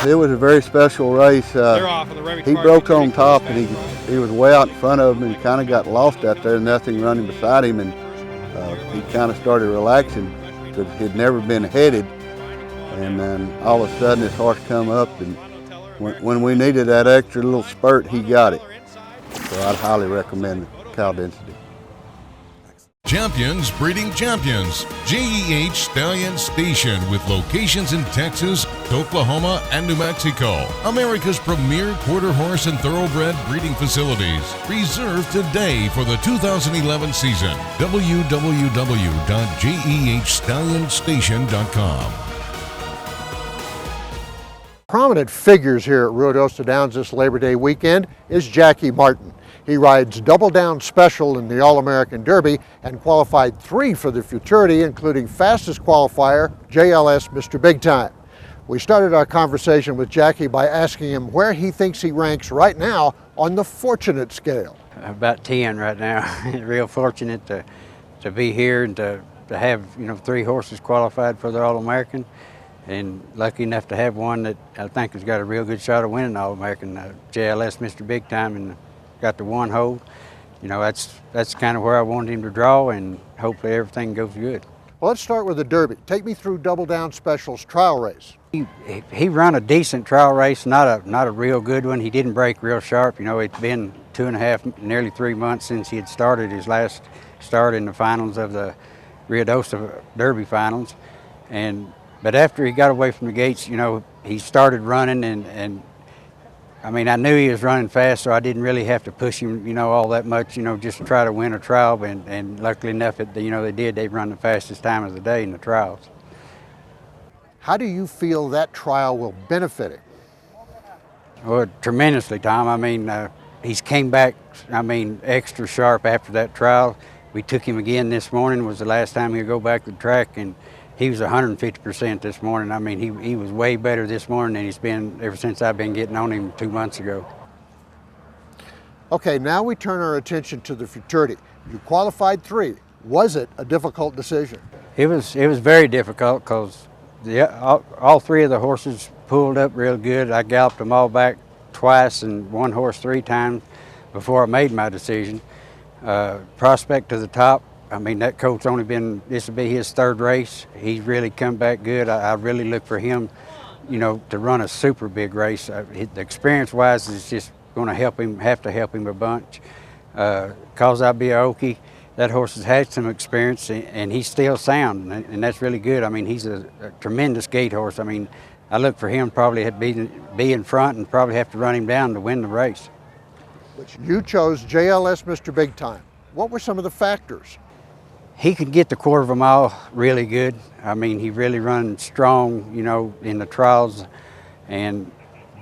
It was a very special race. He broke on top, and he was way out in front of him and kind of got lost out there, nothing running beside him, and he kind of started relaxing because he'd never been headed, and then all of a sudden his horse come up, and when we needed that extra little spurt, he got it. So I'd highly recommend Cow Density. Champions breeding champions. JEH Stallion Station with locations in Texas, Oklahoma, and New Mexico. America's premier quarter horse and thoroughbred breeding facilities. Reserved today for the 2011 season. www.jehstallionStation.com. Prominent figures here at Ruidoso Downs this Labor Day weekend is Jacky Martin. He rides Double Down Special in the All-American Derby and qualified 3 for the Futurity, including fastest qualifier, JLS Mr. Big Time. We started our conversation with Jacky by asking him where he thinks he ranks right now on the fortunate scale. About 10 right now. Real fortunate to be here and to have 3 horses qualified for the All-American, and lucky enough to have one that I think has got a real good shot of winning the All-American, JLS Mr. Big Time, and got the 1 hold. That's kind of where I wanted him to draw, and hopefully everything goes good. Well, let's start with the Derby. Take me through Double Down Special's trial race. He run a decent trial race, not a real good one. He didn't break real sharp. It's been 2.5, nearly 3 months since he had started his last start in the finals of the Ruidoso Derby finals. But after he got away from the gates, he started running, and I knew he was running fast, so I didn't really have to push him, all that much, just to try to win a trial. And luckily enough, they run the fastest time of the day in the trials. How do you feel that trial will benefit him? Well, tremendously, Tom. He's came back, extra sharp after that trial. We took him again this morning, was the last time he'd go back to the track, and he was 150% this morning. He was way better this morning than he's been ever since I've been getting on him 2 months ago. Okay, now we turn our attention to the Futurity. You qualified 3. Was it a difficult decision? It was very difficult because all 3 of the horses pulled up real good. I galloped them all back twice and 1 horse 3 times before I made my decision. Prospect to the Top. That coach this will be his 3rd race. He's really come back good. I really look for him, to run a super big race. The experience-wise is just going to have to help him a bunch. Cause I'll be a Okie, that horse has had some experience, and he's still sound, and that's really good. He's a tremendous gate horse. I look for him probably to be in front and probably have to run him down to win the race. You chose JLS Mr. Big Time. What were some of the factors? He could get the 1/4 mile really good. He really run strong, in the trials, and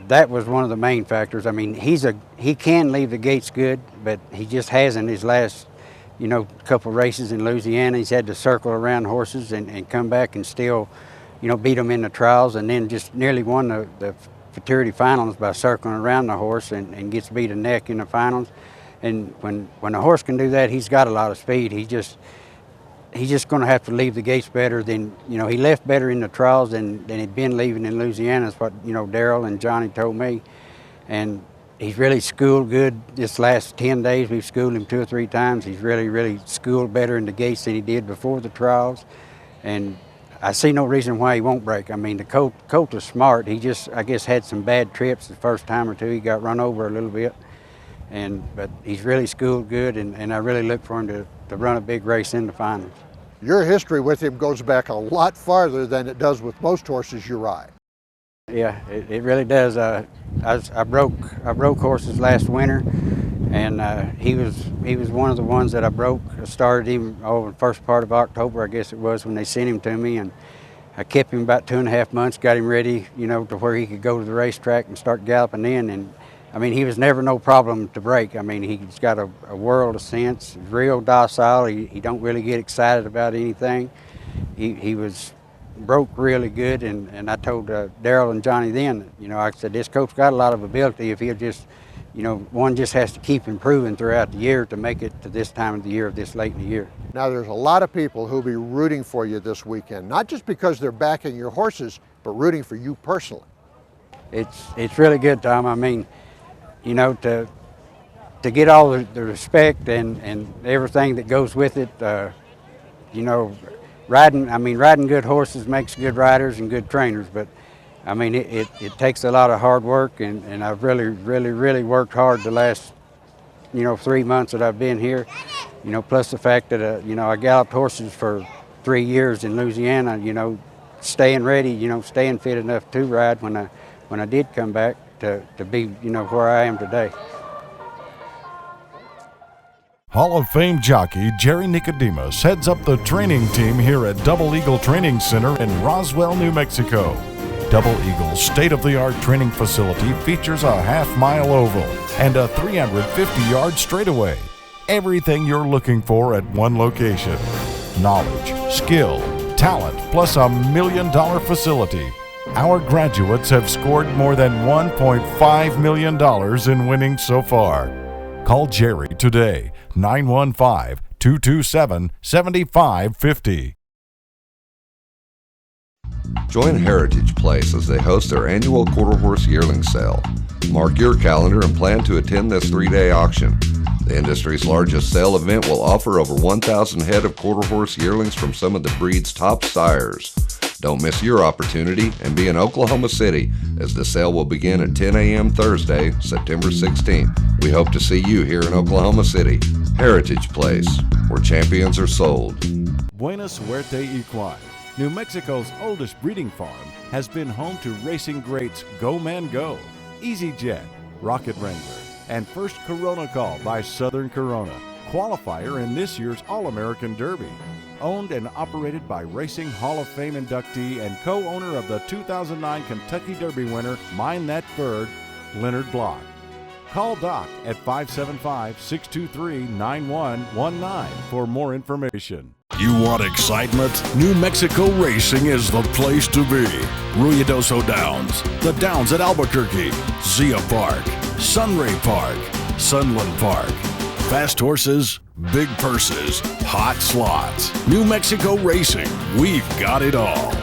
that was one of the main factors. He can leave the gates good, but he just hasn't his last, couple races in Louisiana. He's had to circle around horses and come back and still, beat them in the trials, and then just nearly won the Futurity finals by circling around the horse and gets beat a neck in the finals. And when a horse can do that, he's got a lot of speed. He's just going to have to leave the gates better than, he left better in the trials than he'd been leaving in Louisiana, is what, Daryl and Johnny told me. And he's really schooled good this last 10 days. We've schooled him 2 or 3 times. He's really schooled better in the gates than he did before the trials. And I see no reason why he won't break. The colt is smart. He just, I guess, had some bad trips the first time or 2. He got run over a little bit. But he's really schooled good, and I really look for him to run a big race in the finals. Your history with him goes back a lot farther than it does with most horses you ride. Yeah, it really does. I broke horses last winter, and he was one of the ones that I broke. I started him the first part of October, I guess it was, when they sent him to me, and I kept him about 2.5 months, got him ready, to where he could go to the racetrack and start galloping in. And he was never no problem to break. He's got a world of sense, real docile. He don't really get excited about anything. He was broke really good, and I told Daryl and Johnny then, I said, this coach's got a lot of ability if he'll just, one just has to keep improving throughout the year to make it to this time of the year, this late in the year. Now, there's a lot of people who'll be rooting for you this weekend, not just because they're backing your horses, but rooting for you personally. it's really good, Tom. I mean, you know, to get all the respect and everything that goes with it, you know, riding good horses makes good riders and good trainers, but I mean, it takes a lot of hard work, and I've really worked hard the last, you know, 3 months that I've been here, you know, plus the fact that, you know, I galloped horses for 3 years in Louisiana, you know, staying ready, you know, staying fit enough to ride when I did come back to be, you know, where I am today. Hall of Fame jockey Jerry Nicodemus heads up the training team here at Double Eagle Training Center in Roswell, New Mexico. Double Eagle's state-of-the-art training facility features a half-mile oval and a 350-yard straightaway. Everything you're looking for at one location. Knowledge, skill, talent, plus $1 million facility. Our graduates have scored more than $1.5 million in winnings so far. Call Jerry today, 915-227-7550. Join Heritage Place as they host their annual quarter horse yearling sale. Mark your calendar and plan to attend this 3-day auction. The industry's largest sale event will offer over 1,000 head of quarter horse yearlings from some of the breed's top sires. Don't miss your opportunity and be in Oklahoma City as the sale will begin at 10 a.m. Thursday, September 16th. We hope to see you here in Oklahoma City. Heritage Place, where champions are sold. Buena Suerte Equine, New Mexico's oldest breeding farm, has been home to racing greats Go Man Go, Easy Jet, Rocket Wrangler, and First Corona Call by Southern Corona, qualifier in this year's All-American Derby. Owned and operated by Racing Hall of Fame inductee and co-owner of the 2009 Kentucky Derby winner, Mind That Bird, Leonard Block. Call Doc at 575-623-9119 for more information. You want excitement? New Mexico Racing is the place to be. Ruidoso Downs, the Downs at Albuquerque, Zia Park, Sunray Park, Sunland Park. Fast horses, big purses, hot slots. New Mexico Racing, we've got it all.